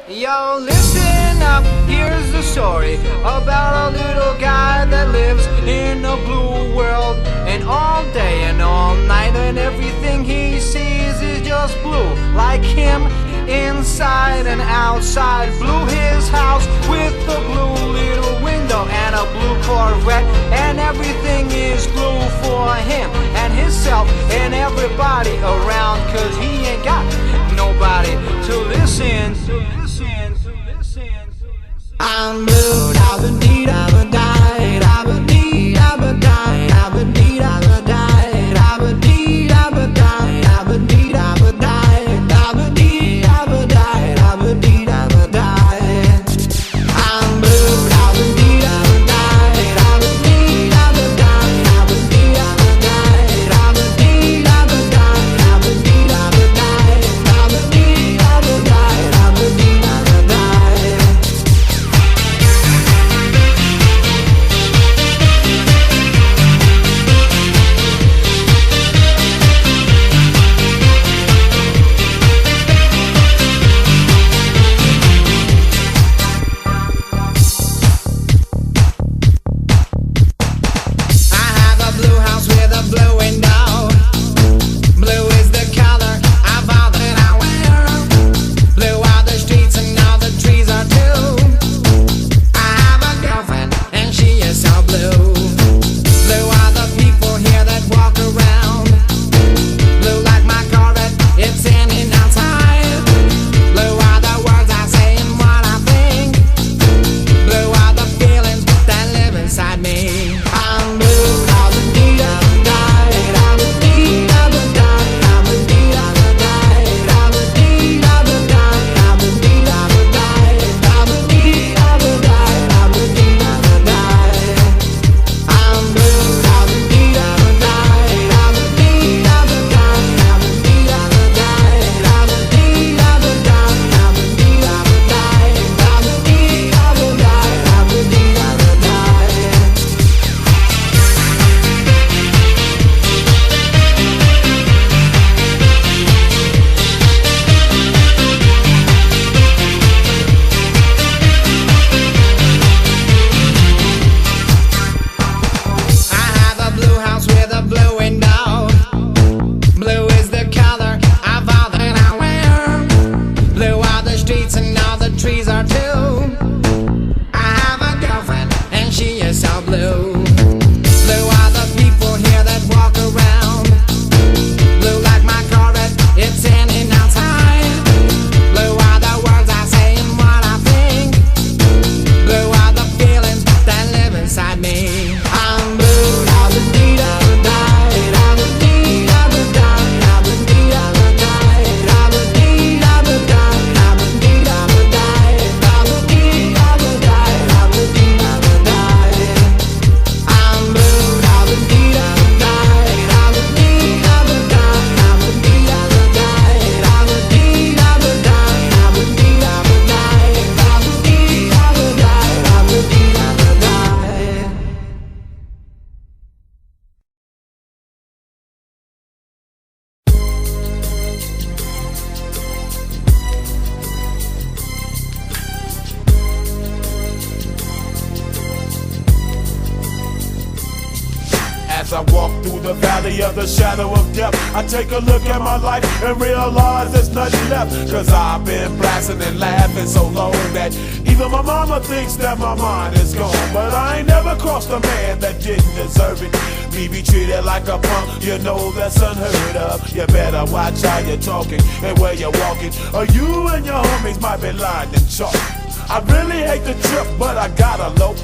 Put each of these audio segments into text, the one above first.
Yo, listen up, here's the story about a little guy that lives in a blue world. And all day and all night and everything he sees is just blue. Like him, inside and outside. Blue his house with a blue little window and a blue Corvette. And everything is blue for him and himself and everybody around. Cause he ain't got nobody to listen. I'm blue, I've been need, I've been died, I've been need, I've been died, I've been need, I've been died, I've been need, I've been died, I've been need, I've been died, I've been need, I've been died, I've been need, I've been died. I'm blue, I've been need, I've been died, I've been need, I've been died, I've been need, I've been died, I've been need, I've been died, I've been need, I've been died, I've been need, I've been died, I've been need, I've been died. As I walk through the valley of the shadow of death, I take a look at my life and realize there's nothing left. Cause I've been blasting and laughing so long that even my mama thinks that my mind is gone. But I ain't never crossed a man that didn't deserve it. Me be treated like a punk, you know that's unheard of. You better watch how you're talking and where you're walking, or you and your homies might be lying in chalk. I really hate the trip, but I gotta low.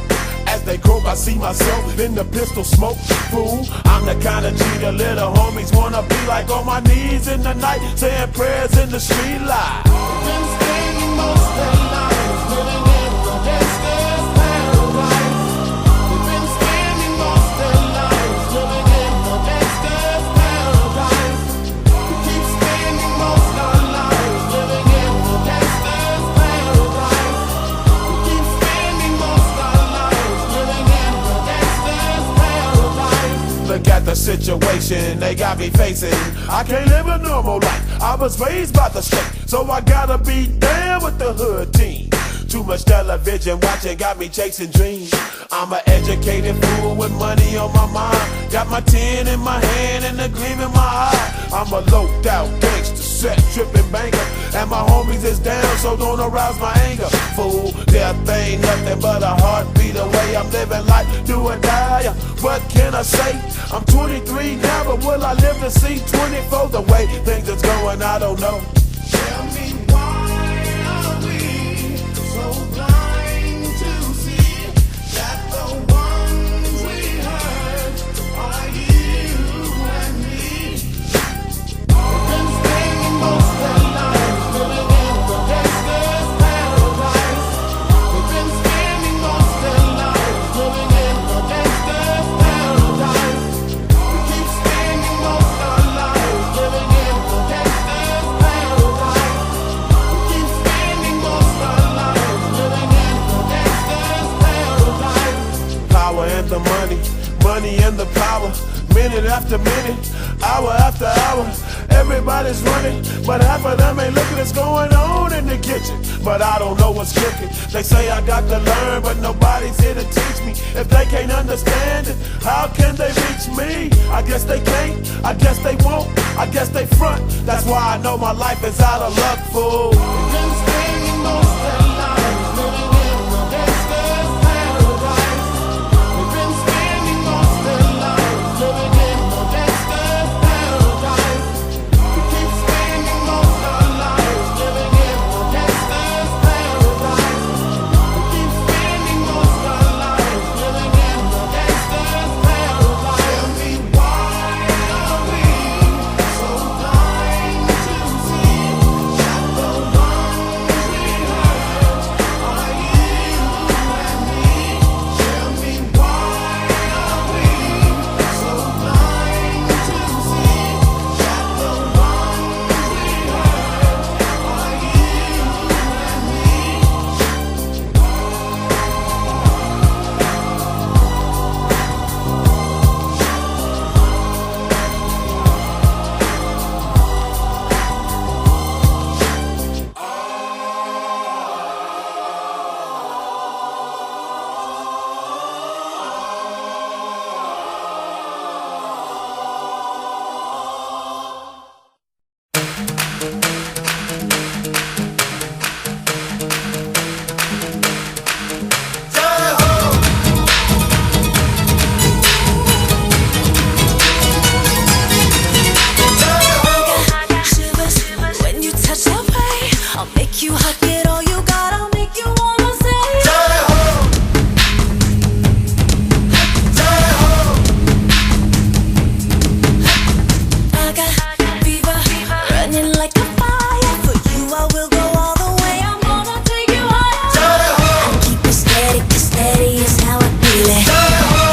As they croak, I see myself in the pistol smoke. Fool, I'm the kind of G the little homies wanna be like, on my knees in the night, saying prayers in the street light. Been spending most their lives living in the gangster's paradise. They've been spending most their lives living in the gangster's paradise. We keep spending most our lives living in the gangster's paradise. We keep spending most our lives living in the gangster's paradise. Look at the situation situation they got me facing. I can't live a normal life. I was raised by the state, so I gotta be down with the hood team. Too much television watching got me chasing dreams. I'm an educated fool with money on my mind. Got my tin in my hand and a gleam in my eye. I'm a loped out gangster, set tripping banker, and my homies is down, so don't arouse my anger. Fool, death ain't nothing but a heartbeat away. I'm living life, do or die. What can I say? I'm 23 now, but will I live to see 24? The way things is going, I don't know. Tell me why are we so blind to see that the ones we hurt are you and me? We've been spending most of our lives living in the gangster's paradise. We've been spending most of our lives living in the gangster's paradise. We keep spending most of our lives living in the gangster's paradise. We keep spending most of our lives living in the gangster's paradise. Power and the money, money and the power. Minute after minute, hour after hour, everybody's running, but half of them ain't looking what's going on in the kitchen. But I don't know what's cooking. They say I got to learn, but nobody's here to teach me. If they can't understand it, how can they reach me? I guess they can't, I guess they won't, I guess they front. That's why I know my life is out of luck, fool. We've been spending most of our lives living in the gangster's paradise. We've been spending most of our lives living in the gangster's paradise. We keep spending most of our lives living in the gangster's paradise. We keep spending most of our lives living in the gangster's paradise. Tell me why are we so blind to see that the ones we hurt are you and me? Tell me why are we so blind to see that the ones we hurt are you and me? Shivers when you touch that way. I'll make you hot